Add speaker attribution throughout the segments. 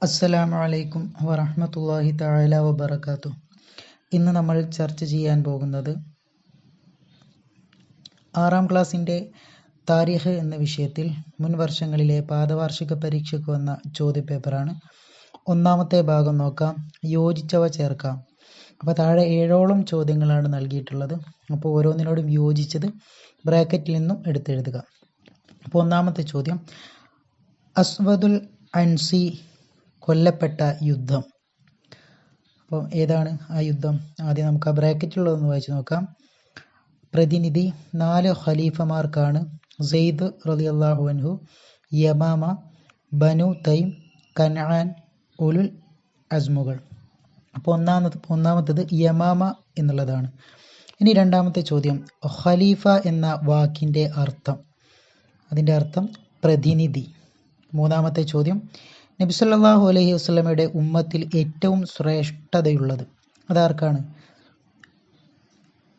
Speaker 1: അസ്സലാമു അലൈക്കും വറഹ്മത്തുള്ളാഹി തആല വബറകാതുഹു. ഇന്ന് നമ്മൾ ചർച്ച ചെയ്യാൻ പോകുന്നത് 6ാം ക്ലാസ്സിൻ്റെ താരീഖ് എന്ന വിഷയത്തിൽ മുൻ വർഷങ്ങളിലെ പാദവാർഷിക പരീക്ഷയ്ക്ക് വന്ന ചോദ്യപേപ്പറാണ്. ഒന്നാമത്തെ ഭാഗം നോക്കാം. യോജിച്ചവ ചേർക്കാം. അപ്പോൾ താഴെ 7ഓളം ചോദ്യങ്ങളാണ് നൽകിയിട്ടുള്ളത്. അപ്പോൾ ഓരോന്നിനോടും യോജിച്ചത് ബ്രാക്കറ്റിൽ നിന്നും എടുത്തെഴുതുക. അപ്പോൾ ഒന്നാമത്തെ ചോദ്യം, അസ്വദുൽ അൻസി കൊല്ലപ്പെട്ട യുദ്ധം. അപ്പോൾ ഏതാണ് ആ യുദ്ധം? ആദ്യം നമുക്ക് ആ ബ്രാക്കറ്റിലുള്ളതൊന്ന് വായിച്ചു നോക്കാം. പ്രതിനിധി 4 ഖലീഫമാർക്കാണ്. സെയ്ദ് റളിയല്ലാഹു അൻഹു, യമാമ, ബനു തൈം, കൻആൻ, ഉലുൽ അസ്മുകൾ. അപ്പോൾ ഒന്നാമത്തത് യമാമ എന്നുള്ളതാണ്. ഇനി രണ്ടാമത്തെ ചോദ്യം, ഖലീഫ എന്ന വാക്കിൻ്റെ അർത്ഥം. അതിൻ്റെ അർത്ഥം പ്രതിനിധി. മൂന്നാമത്തെ ചോദ്യം, നബി സല്ലല്ലാഹു അലൈഹി വസല്ലമയുടെ ഉമ്മത്തിൽ ഏറ്റവും ശ്രേഷ്ഠതയുള്ളത് അതാർക്കാണ്?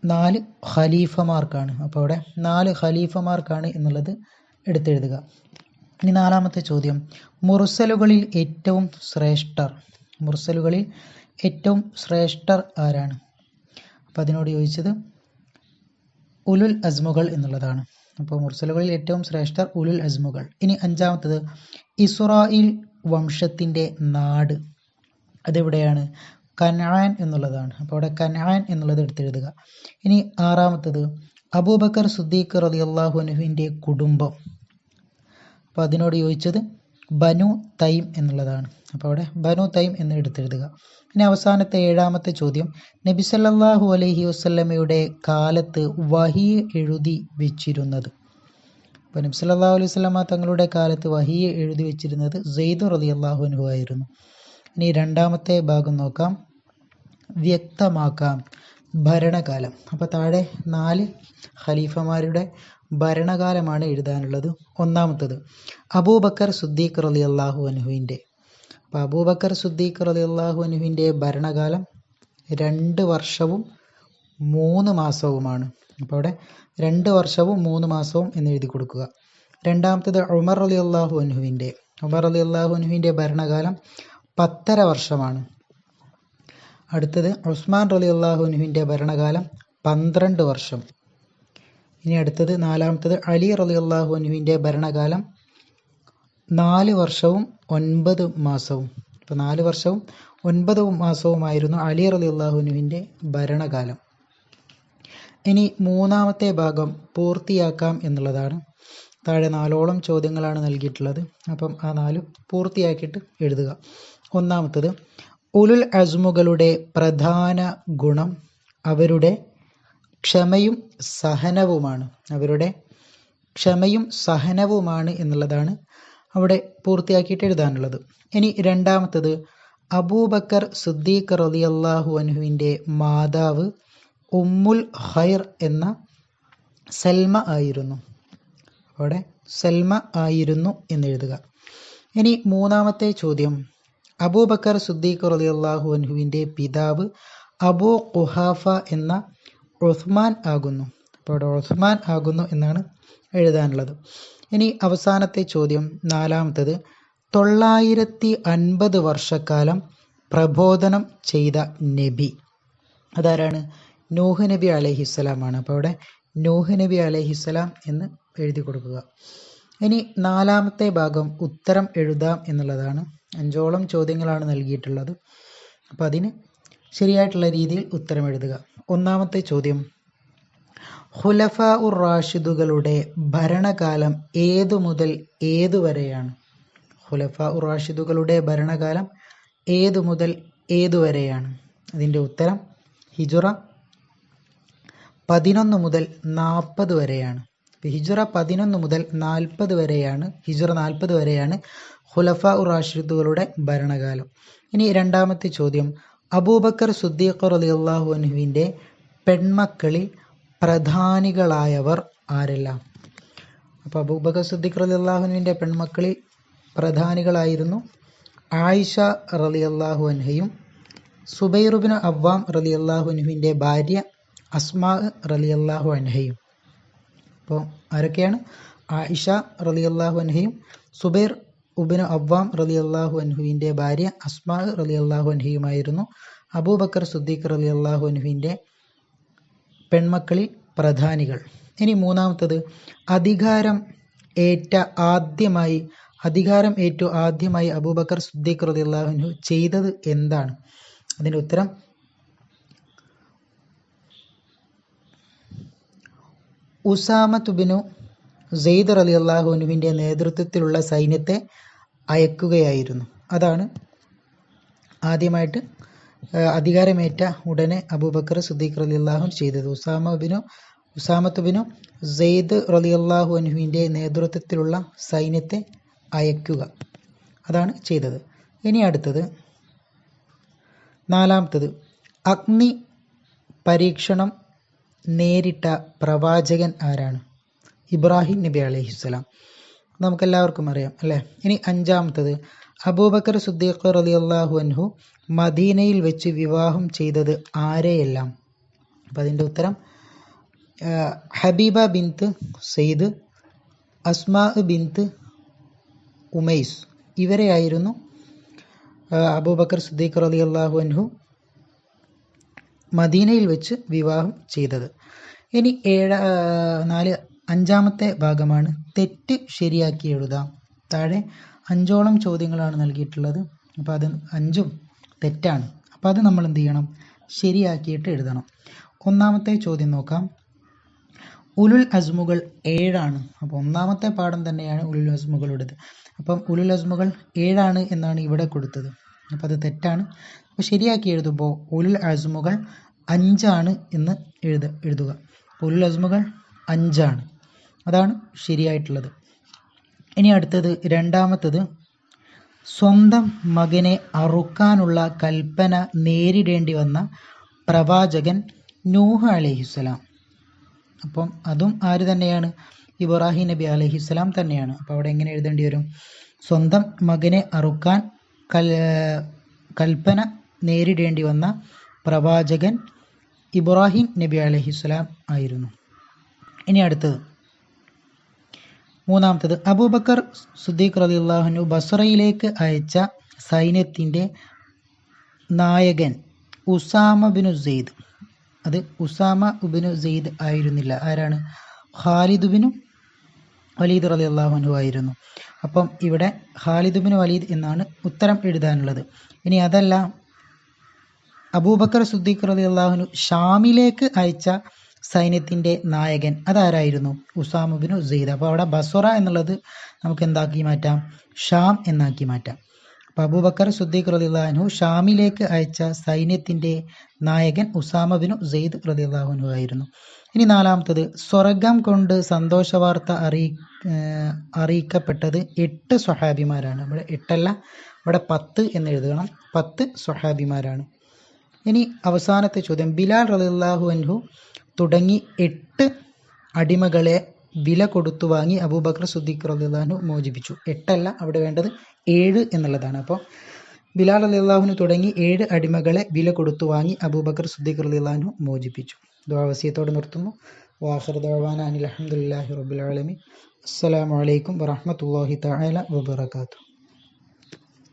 Speaker 1: 4 ഖലീഫമാർക്കാണ്. അപ്പോൾ അവിടെ 4 ഖലീഫമാർക്കാണ് എന്നുള്ളത് എടുത്തെഴുതുക. ഇനി നാലാമത്തെ ചോദ്യം, മുർസലുകളിൽ ഏറ്റവും ശ്രേഷ്ഠർ ആരാണ്? അപ്പോൾ അതിനോട് ചോദിച്ചത് ഉലുൽ അസ്മുകൾ എന്നുള്ളതാണ്. അപ്പോൾ മുർസലുകളിൽ ഏറ്റവും ശ്രേഷ്ഠർ ഉലുൽ അസ്മുകൾ. ഇനി അഞ്ചാമത്തത്, ഇസ്രായേൽ വംശത്തിൻ്റെ നാട് അതെവിടെയാണ്? കൻആൻ എന്നുള്ളതാണ്. അപ്പോൾ അവിടെ കൻആൻ എന്നുള്ളത് എടുത്തെഴുതുക. ഇനി ആറാമത്തത്, അബൂബക്കർ സിദ്ദീഖ് റളിയല്ലാഹു അൻഹുവിൻ്റെ കുടുംബം. അപ്പോൾ അതിനോട് ചോദിച്ചത് ബനു തൈം എന്നുള്ളതാണ്. അപ്പോൾ അവിടെ ബനു തൈം എന്ന് എടുത്തെഴുതുക. ഇനി അവസാനത്തെ 7ാമത്തെ ചോദ്യം, നബി സല്ലല്ലാഹു അലൈഹി വസല്ലമയുടെ കാലത്ത് വഹി എഴുതി വെച്ചിരുന്നത്. അപ്പോൾ നബി സല്ലല്ലാഹു അലൈഹി വസല്ലമ തങ്ങളുടെ കാലത്ത് വഹി എഴുതി വെച്ചിരുന്നത് സെയ്ദ് റളിയല്ലാഹു അൻഹു ആയിരുന്നു. ഇനി രണ്ടാമത്തെ ഭാഗം നോക്കാം. വ്യക്തമാക്കാം ഭരണകാലം. അപ്പോൾ താഴെ 4 ഖലീഫമാരുടെ ഭരണകാലമാണ് എഴുതാനുള്ളത്. ഒന്നാമത്തത് അബൂബക്കർ സിദ്ദീഖ് റളിയല്ലാഹു അൻഹുവിൻ്റെ. അപ്പോൾ അബൂബക്കർ സിദ്ദീഖ് റളിയല്ലാഹു അൻഹുവിൻ്റെ ഭരണകാലം 2 വർഷവും 3 മാസവുമാണ്. അപ്പോൾ അവിടെ 2 വർഷവും 3 മാസവും എന്ന് എഴുതി കൊടുക്കുക. രണ്ടാമത്തത് ഉമർ റളിയല്ലാഹു അൻഹുവിൻ്റെ ഭരണകാലം 10.5 വർഷമാണ്. അടുത്തത് ഉസ്മാൻ റളിയല്ലാഹു അൻഹുവിൻ്റെ ഭരണകാലം 12 വർഷം. ഇനി അടുത്തത് നാലാമത്തത് അലി റളിയല്ലാഹു അൻഹുവിൻ്റെ ഭരണകാലം 4 വർഷവും 9 മാസവും. ഇപ്പോൾ 4 വർഷവും 9 മാസവുമായിരുന്നു അലി റളിയല്ലാഹു അൻഹുവിൻ്റെ ഭരണകാലം. ഇനി മൂന്നാമത്തെ ഭാഗം പൂർത്തിയാക്കാം എന്നുള്ളതാണ്. താഴെ 4ഓളം ചോദ്യങ്ങളാണ് നൽകിയിട്ടുള്ളത്. അപ്പം ആ 4 പൂർത്തിയാക്കിയിട്ട് എഴുതുക. ഒന്നാമത്തത്, ഉലുൽ അസ്മുകളുടെ പ്രധാന ഗുണം അവരുടെ ക്ഷമയും സഹനവുമാണ് എന്നുള്ളതാണ് അവിടെ പൂർത്തിയാക്കിയിട്ട് എഴുതാനുള്ളത്. ഇനി രണ്ടാമത്തത്, അബൂബക്കർ സിദ്ദീഖ് റളിയല്ലാഹു അൻഹുവിൻ്റെ മാതാവ് ഉമ്മുൽ ഖൈർ എന്ന സൽമ ആയിരുന്നു. അവിടെ സൽമ ആയിരുന്നു എന്നെഴുതുക. ഇനി മൂന്നാമത്തെ ചോദ്യം, അബൂബക്കർ സിദ്ദീഖ് റളിയല്ലാഹു അൻഹുവിൻ്റെ പിതാവ് അബൂ ഖുഹാഫ എന്ന ഉസ്മാൻ ആകുന്നു. അപ്പോൾ അവിടെ ഉസ്മാൻ ആകുന്നു എന്നാണ് എഴുതാനുള്ളത്. ഇനി അവസാനത്തെ ചോദ്യം, നാലാമത്തത്, 950 വർഷക്കാലം പ്രബോധനം ചെയ്ത നബി അതാരാണ്? നൂഹ് നബി അലൈഹിസ്സലാമാണ്. അപ്പോൾ അവിടെ നൂഹ് നബി അലൈഹിസ്സലാം എന്ന് എഴുതി കൊടുക്കുക. ഇനി നാലാമത്തെ ഭാഗം ഉത്തരം എഴുതാം എന്നുള്ളതാണ്. 5ഓളം ചോദ്യങ്ങളാണ് നൽകിയിട്ടുള്ളത്. അപ്പോൾ അതിന് ശരിയായിട്ടുള്ള രീതിയിൽ ഉത്തരം എഴുതുക. ഒന്നാമത്തെ ചോദ്യം, ഖുലഫാ ഉർ റാഷിദുകളുടെ ഭരണകാലം ഏതു മുതൽ ഏതുവരെയാണ്? ഖുലഫാ ഉർ റാഷിദുകളുടെ ഭരണകാലം ഏതു മുതൽ ഏതുവരെയാണ്? അതിൻ്റെ ഉത്തരം ഹിജ്റ 11 മുതൽ 40 വരെയാണ്. ഹിജ്റ 11 മുതൽ 40 വരെയാണ്. ഹിജ്റ 40 വരെയാണ് ഖുലഫാ ഉർ റാഷിദുകളുടെ ഭരണകാലം. ഇനി രണ്ടാമത്തെ ചോദ്യം, അബൂബക്കർ സിദ്ദീഖ് റളിയല്ലാഹു അൻഹുവിൻ്റെ പെൺമക്കളിൽ പ്രധാനികളായവർ ആരെല്ലാം? അപ്പോൾ അബൂബക്കർ സിദ്ദീഖ് റളിയല്ലാഹു അൻഹുവിൻ്റെ പെൺമക്കളിൽ പ്രധാനികളായിരുന്നു ആയിഷ റളിയല്ലാഹു അൻഹയും സുബൈർ ഇബ്നു അവ്വാം റളിയല്ലാഹു അൻഹുവിൻ്റെ ഭാര്യ അസ്മാ റളിയല്ലാഹു അൻഹയും. അപ്പോൾ ആരൊക്കെയാണ്? ആയിഷ റളിയല്ലാഹു അൻഹയും സുബൈർ ഉബ്നു അവ്വാം റളിയല്ലാഹു അൻഹുവിൻ്റെ ഭാര്യ അസ്മാ റളിയല്ലാഹു അൻഹയുമായിരുന്നു അബൂബക്കർ സിദ്ദീഖ് റളിയല്ലാഹു അൻഹുവിൻ്റെ പെൺമക്കളിൽ പ്രധാനികൾ. ഇനി മൂന്നാമത്തത് അധികാരം ഏറ്റു ആദ്യമായി അബൂബക്കർ സിദ്ദീഖ് റളിയല്ലാഹു അൻഹു ചെയ്തത് എന്താണ്? അതിൻ്റെ ഉത്തരം ഉസാമത്ത് ബിനു സെയ്ദ് റളിയല്ലാഹു അൻഹുവിൻ്റെ നേതൃത്വത്തിലുള്ള സൈന്യത്തെ അയക്കുകയായിരുന്നു. അതാണ് ആദ്യമായിട്ട് അധികാരമേറ്റ ഉടനെ അബൂബക്കർ സിദ്ദീഖ് റളിയല്ലാഹു ചെയ്തത്. ഉസാമത്ത് ബിനു സെയ്ദ് റളിയല്ലാഹു അൻഹുവിൻ്റെ നേതൃത്വത്തിലുള്ള സൈന്യത്തെ അയക്കുക, അതാണ് ചെയ്തത്. ഇനി അടുത്തത് നാലാമത്തത് അഗ്നി പരീക്ഷണം നേരിട്ട പ്രവാചകൻ ആരാണ്? ഇബ്രാഹിം നബി അലൈഹിസ്സലാം. നമുക്കെല്ലാവർക്കും അറിയാം അല്ലേ. ഇനി അഞ്ചാമത്തത് അബൂബക്കർ സിദ്ദീഖ് റളിയല്ലാഹു അൻഹു മദീനയിൽ വെച്ച് വിവാഹം ചെയ്തത് ആരെയെല്ലാം? അപ്പം അതിൻ്റെ ഉത്തരം ഹബീബ ബിൻത്ത് സെയ്ദ്, അസ്മാ ബിൻത്ത് ഉമൈസ്, ഇവരെയായിരുന്നു അബൂബക്കർ സിദ്ദീഖ് റളിയല്ലാഹു അൻഹു മദീനയിൽ വെച്ച് വിവാഹം ചെയ്തത്. ഇനി അഞ്ചാമത്തെ ഭാഗമാണ് തെറ്റ് ശരിയാക്കി എഴുതാം. താഴെ 5ഓളം ചോദ്യങ്ങളാണ് നൽകിയിട്ടുള്ളത്. അപ്പോൾ അത് 5ഉം തെറ്റാണ്. അപ്പോൾ അത് നമ്മൾ എന്ത് ചെയ്യണം? ശരിയാക്കിയിട്ട് എഴുതണം. ഒന്നാമത്തെ ചോദ്യം നോക്കാം. ഉലുൽ അസ്മുകൾ 7 അപ്പോൾ ഒന്നാമത്തെ പാഠം തന്നെയാണ് ഉലുൽ അസ്മുകളുടേത്. അപ്പം ഉലുൽ അസ്മുകൾ 7 എന്നാണ് ഇവിടെ കൊടുത്തത്. അപ്പോൾ അത് തെറ്റാണ്. അപ്പോൾ ശരിയാക്കി എഴുതുമ്പോൾ ഉലുൽ അസ്മുകൾ 5 എന്ന് എഴുതുക. ഉലുൽ അസ്മുകൾ 5, അതാണ് ശരിയായിട്ടുള്ളത്. ഇനി അടുത്തത് രണ്ടാമത്തത് സ്വന്തം മകനെ അറുക്കാനുള്ള കൽപ്പന നേരിടേണ്ടി വന്ന പ്രവാചകൻ നൂഹ് അലൈഹിസ്സലാം. അപ്പം അതും ആര് തന്നെയാണ്? ഇബ്രാഹിം നബി അലൈഹിസ്സലാം തന്നെയാണ്. അപ്പോൾ അവിടെ എങ്ങനെ എഴുതേണ്ടി വരും? സ്വന്തം മകനെ അറുക്കാൻ കൽപ്പന നേരിടേണ്ടി വന്ന പ്രവാചകൻ ഇബ്രാഹിം നബി അലൈഹിസ്സലാം ആയിരുന്നു. ഇനി അടുത്തത് മൂന്നാമത്തത് അബൂബക്കർ സിദ്ദീഖ് റളിയല്ലാഹു അൻഹു ബസ്രയിലേക്ക് അയച്ച സൈന്യത്തിൻ്റെ നായകൻ ഉസാമ ബിനു സെയ്ദ്. അത് ഉസാമ ബിനു സെയ്ദ് ആയിരുന്നില്ല. ആരാണ്? ഖാലിദ് ബിനു വലീദ് റളിയല്ലാഹു അൻഹു ആയിരുന്നു. അപ്പം ഇവിടെ ഖാലിദ് ബിനു വലീദ് എന്നാണ് ഉത്തരം എഴുതാനുള്ളത്. ഇനി അതല്ല, അബൂബക്കർ സിദ്ദീഖ് റളിയല്ലാഹു അൻഹു ഷാമിലേക്ക് അയച്ച സൈന്യത്തിൻ്റെ നായകൻ അതാരായിരുന്നു? ഉസാമ ബിനു സെയ്ദ്. അപ്പോൾ അവിടെ ബസ്വറ എന്നുള്ളത് നമുക്ക് എന്താക്കി മാറ്റാം? ഷാം എന്നാക്കി മാറ്റാം. അപ്പോൾ അബൂബക്കർ സിദ്ദീഖ് റളിയല്ലാഹു അൻഹു ഷാമിലേക്ക് അയച്ച സൈന്യത്തിൻ്റെ നായകൻ ഉസാമ ബിനു സെയ്ദ് റളിയല്ലാഹു അൻഹു ആയിരുന്നു. ഇനി നാലാമത്തത് സ്വർഗം കൊണ്ട് സന്തോഷ വാർത്ത അറിയിക്കപ്പെട്ടത് 8 സ്വഹാബിമാരാണ്. ഇവിടെ 8 അല്ല, ഇവിടെ 10 എന്ന് എഴുതണം. 10 സ്വഹാബിമാരാണ്. ഇനി അവസാനത്തെ ചോദ്യം ബിലാൽ റളിയല്ലാഹു അൻഹു തുടങ്ങി 8 അടിമകളെ വില കൊടുത്തു വാങ്ങി അബൂബക്കർ സിദ്ദീഖ് റളിയല്ലാഹു അൻഹു മോചിപ്പിച്ചു. 8 അല്ല, അവിടെ വേണ്ടത് 7 എന്നുള്ളതാണ്. അപ്പോൾ ബിലാൽ റളിയല്ലാഹു അൻഹു തുടങ്ങി 7 അടിമകളെ വില കൊടുത്തു വാങ്ങി അബൂബക്കർ സിദ്ദീഖ് റളിയല്ലാഹു അൻഹു മോചിപ്പിച്ചു. ദുആ വസിയത്തോടെ നിർത്തുന്നു. വാഖിറു ദഅവാനാ അനിൽ ഹംദുലില്ലാഹി റബ്ബിൽ ആലമീൻ. അസ്സലാമു അലൈക്കും വറഹ്മത്തുള്ളാഹി തആല വബറകാതുഹു.